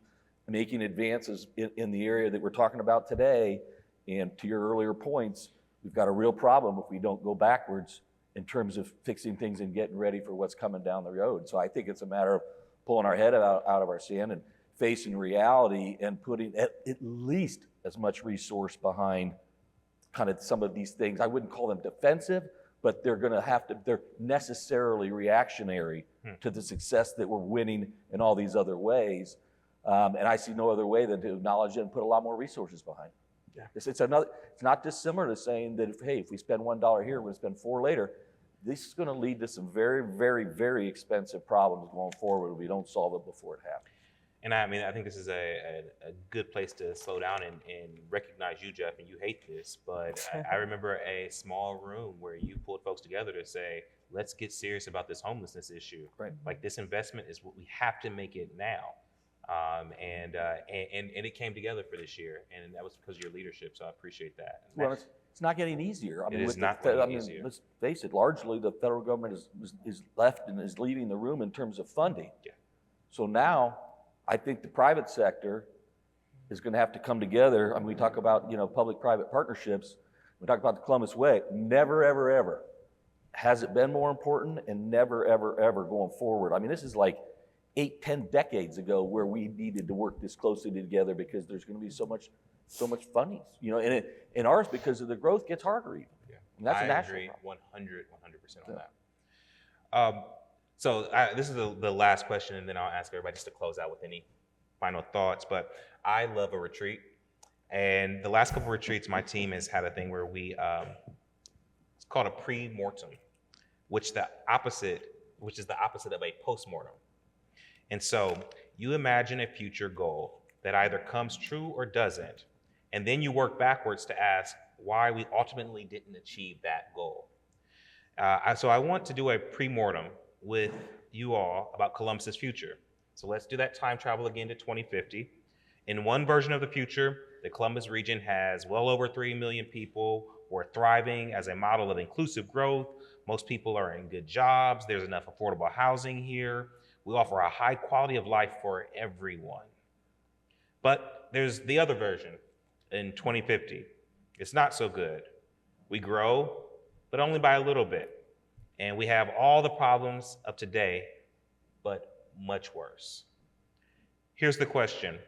making advances in the area that we're talking about today. And to your earlier points, we've got a real problem if we don't go backwards in terms of fixing things and getting ready for what's coming down the road. So I think it's a matter of pulling our head out of our sand and facing reality and putting at least as much resource behind kind of some of these things. I wouldn't call them defensive, but they're necessarily reactionary to the success that we're winning in all these other ways. And I see no other way than to acknowledge it and put a lot more resources behind it. Yeah. It's not dissimilar to saying that if we spend $1 here, we're going to spend $4 later. This is going to lead to some very, very, very expensive problems going forward if we don't solve it before it happens. And I think this is a good place to slow down and recognize you, Jeff, and you hate this, but I remember a small room where you pulled folks together to say, let's get serious about this homelessness issue. Right. Like, this investment is what we have to make it now. And it came together for this year, and that was because of your leadership, so I appreciate that. Well, it's not getting easier. It is not getting easier. Let's face it, largely the federal government is left and is leaving the room in terms of funding. Yeah. So now, I think the private sector is going to have to come together. I mean, we talk about, public-private partnerships. We talk about the Columbus Way. Never, ever, ever has it been more important, and never, ever, ever going forward. I mean, this is like 8-10 decades ago where we needed to work this closely together because there's going to be so much funding, and in ours, because of the growth, gets harder even. Yeah. And that's a I national agree problem. 100% on that. So this is the last question, and then I'll ask everybody just to close out with any final thoughts. But I love a retreat, and the last couple of retreats, my team has had a thing where we it's called a pre-mortem, which is the opposite of a post-mortem. And so you imagine a future goal that either comes true or doesn't, and then you work backwards to ask why we ultimately didn't achieve that goal. So I want to do a pre-mortem with you all about Columbus's future. So let's do that time travel again to 2050. In one version of the future, the Columbus region has well over 3 million people. We're thriving as a model of inclusive growth. Most people are in good jobs. There's enough affordable housing here. We offer a high quality of life for everyone. But there's the other version in 2050. It's not so good. We grow, but only by a little bit. And we have all the problems of today, but much worse. Here's the question.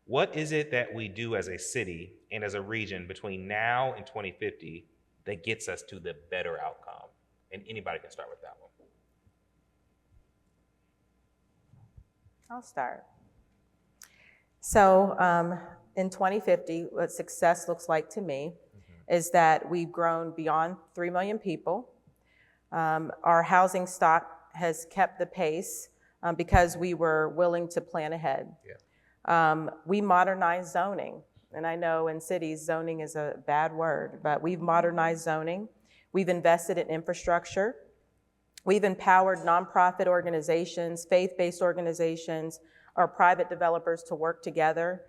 What is it that we do as a city and as a region between now and 2050 that gets us to the better outcome? And anybody can start with that one. I'll start. So in 2050, what success looks like to me is that we've grown beyond 3 million people. Our housing stock has kept the pace because we were willing to plan ahead. We modernized zoning. And I know in cities, zoning is a bad word, but we've modernized zoning. We've invested in infrastructure. We've empowered nonprofit organizations, faith-based organizations, or private developers to work together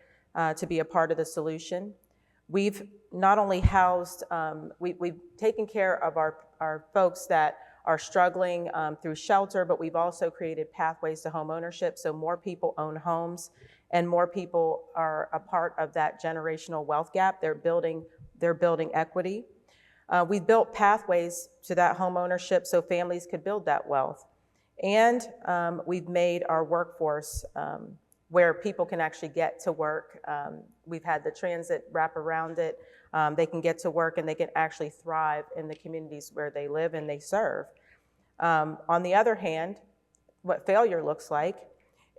to be a part of the solution. We've not only housed, we've taken care of our folks that are struggling through shelter, but we've also created pathways to home ownership, so more people own homes and more people are a part of that generational wealth gap. They're building equity. We've built pathways to that home ownership so families could build that wealth. And we've made our workforce where people can actually get to work. We've had the transit wrap around it. They can get to work and they can actually thrive in the communities where they live and they serve. On the other hand, what failure looks like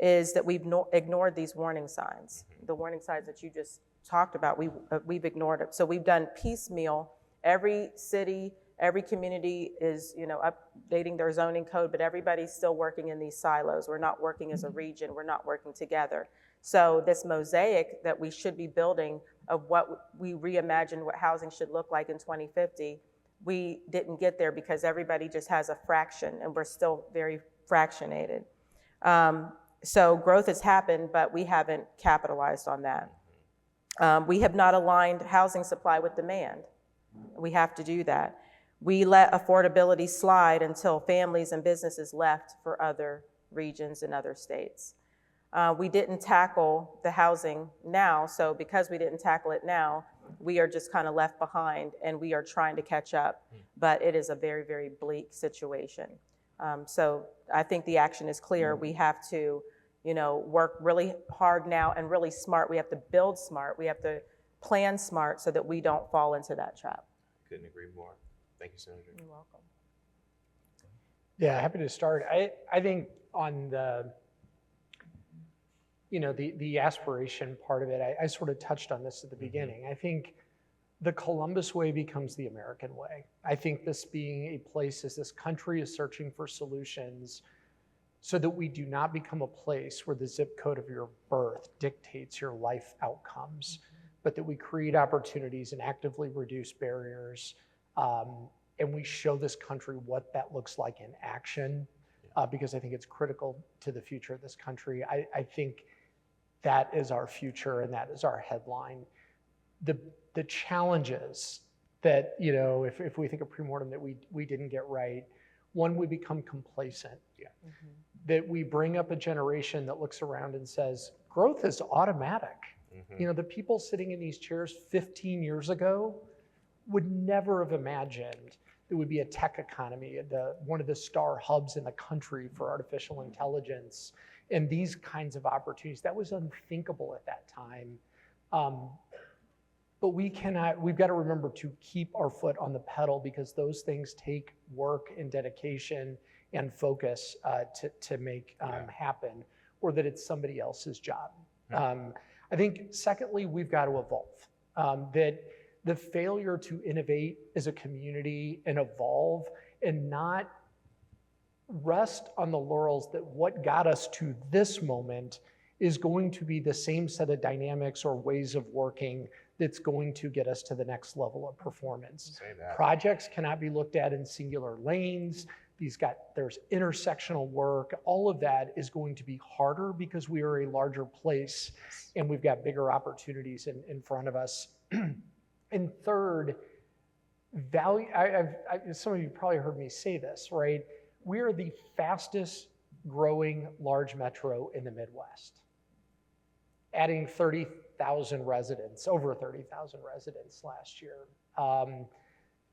is that we've ignored these warning signs. The warning signs that you just talked about, we've ignored it. So we've done piecemeal. Every city, every community is, updating their zoning code, but everybody's still working in these silos. We're not working as a region. We're not working together. So this mosaic that we should be building of what we reimagine what housing should look like in 2050, we didn't get there because everybody just has a fraction and we're still very fractionated. So growth has happened, but we haven't capitalized on that. We have not aligned housing supply with demand. We have to do that. We let affordability slide until families and businesses left for other regions and other states. We didn't tackle the housing now, so because we didn't tackle it now, we are just kind of left behind and we are trying to catch up, but it is a very, very bleak situation. So I think the action is clear. We have to, work really hard now and really smart. We have to build smart. We have to plan smart so that we don't fall into that trap. Couldn't agree more. Thank you, Senator. You're welcome. Yeah, happy to start. I think on the, the aspiration part of it, I sort of touched on this at the beginning. I think the Columbus way becomes the American way. I think this being a place as this country is searching for solutions so that we do not become a place where the zip code of your birth dictates your life outcomes, but that we create opportunities and actively reduce barriers. And we show this country what that looks like in action, because I think it's critical to the future of this country. I think that is our future and that is our headline. The challenges that, if we think of premortem that we didn't get right, one, we become complacent. That we bring up a generation that looks around and says, growth is automatic. The people sitting in these chairs 15 years ago would never have imagined there would be a tech economy, one of the star hubs in the country for artificial intelligence and these kinds of opportunities. That was unthinkable at that time. But we've got to remember to keep our foot on the pedal because those things take work and dedication and focus to make happen, or that it's somebody else's job. I think secondly, we've got to evolve. That the failure to innovate as a community and evolve and not rest on the laurels that what got us to this moment is going to be the same set of dynamics or ways of working that's going to get us to the next level of performance. Projects cannot be looked at in singular lanes. There's intersectional work. All of that is going to be harder because we are a larger place and we've got bigger opportunities in front of us. And third, value. Some of you probably heard me say this, right? We are the fastest growing large metro in the Midwest, adding 30,000 residents, over 30,000 residents last year.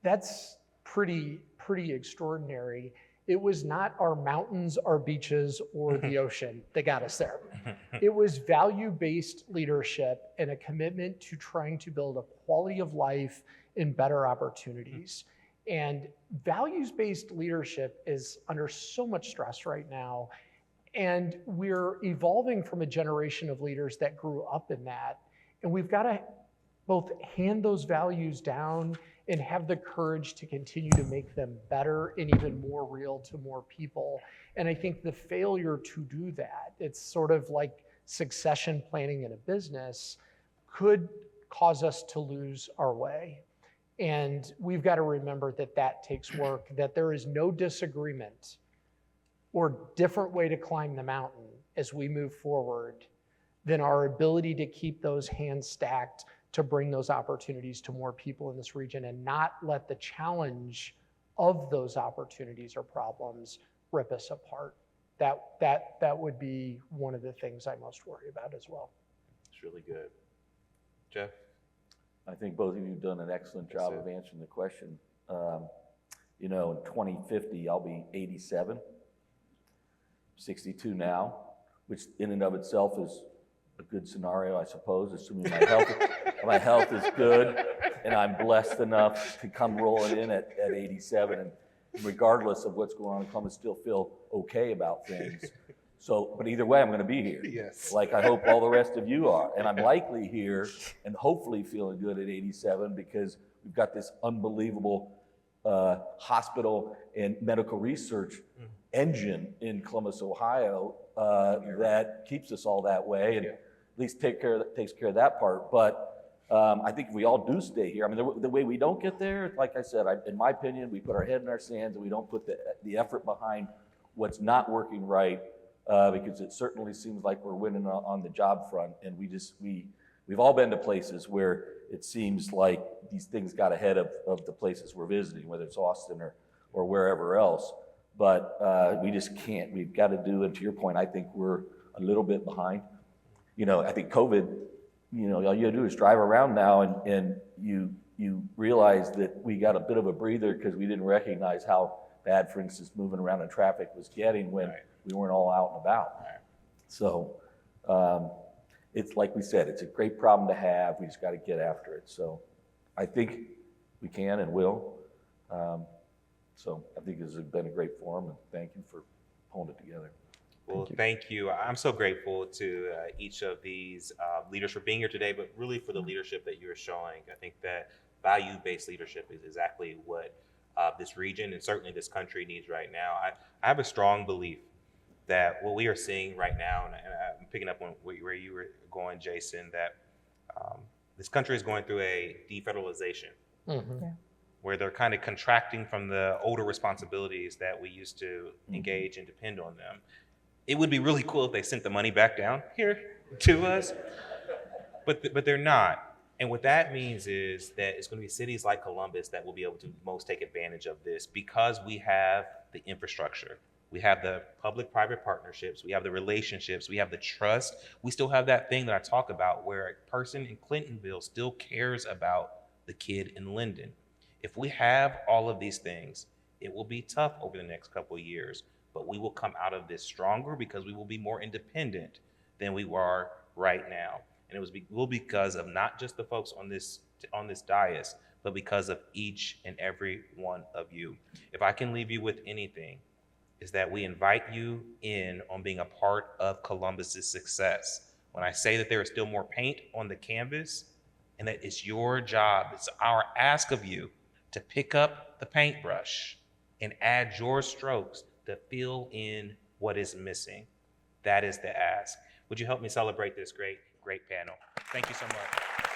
That's pretty extraordinary. it was not our mountains, our beaches, or the ocean that got us there. It was value-based leadership and a commitment to trying to build a quality of life and better opportunities. And values-based leadership is under so much stress right now. And we're evolving from a generation of leaders that grew up in that. And we've got to both hand those values down and have the courage to continue to make them better and even more real to more people. And I think the failure to do that, it's sort of like succession planning in a business, could cause us to lose our way. And we've got to remember that that takes work, that there is no disagreement or different way to climb the mountain as we move forward than our ability to keep those hands stacked to bring those opportunities to more people in this region and not let the challenge of those opportunities or problems rip us apart. That would be one of the things I most worry about as well. It's really good. Jeff? I think both of you have done an excellent job of answering the question. You know, in 2050, I'll be 87, 62 now, which in and of itself is a good scenario, I suppose, assuming my health is good and I'm blessed enough to come rolling in at 87, and regardless of what's going on in Columbus, still feel okay about things. So, but either way, I'm going to be here. Yes. Like I hope all the rest of you are. And I'm likely here and hopefully feeling good at 87 because we've got this unbelievable hospital and medical research engine in Columbus, Ohio, that keeps us all that way and at least takes care of that part. But I think if we all do stay here, I mean, the way we don't get there, like I said, in my opinion, we put our head in our sands and we don't put the effort behind what's not working right, because it certainly seems like we're winning on the job front. And we've all been to places where it seems like these things got ahead of the places we're visiting, whether it's Austin or wherever else. But we just can't. We've got to do, and to your point, I think we're a little bit behind. You know, I think COVID, you know, all you gotta do is drive around now and you realize that we got a bit of a breather because we didn't recognize how bad, for instance, moving around in traffic was getting when we weren't all out and about. So it's like we said, it's a great problem to have. We just got to get after it. So I think we can and will. So I think this has been a great forum, and thank you for pulling it together. Well, thank you. I'm so grateful to each of these leaders for being here today, but really for the leadership that you're showing. I think that value-based leadership is exactly what this region and certainly this country needs right now. I have a strong belief that what we are seeing right now, and I'm picking up on where you were going, Jason, that this country is going through a defederalization, where they're kind of contracting from the older responsibilities that we used to engage and depend on them. It would be really cool if they sent the money back down here to us, but they're not. And what that means is that it's going to be cities like Columbus that will be able to most take advantage of this because we have the infrastructure. We have the public-private partnerships. We have the relationships. We have the trust. We still have that thing that I talk about where a person in Clintonville still cares about the kid in Linden. If we have all of these things, it will be tough over the next couple of years, but we will come out of this stronger because we will be more independent than we are right now. And it will be because of not just the folks on this dais, but because of each and every one of you. If I can leave you with anything, is that we invite you in on being a part of Columbus's success. When I say that there is still more paint on the canvas and that it's your job, it's our ask of you to pick up the paintbrush and add your strokes to fill in what is missing. That is the ask. Would you help me celebrate this great panel? Thank you so much.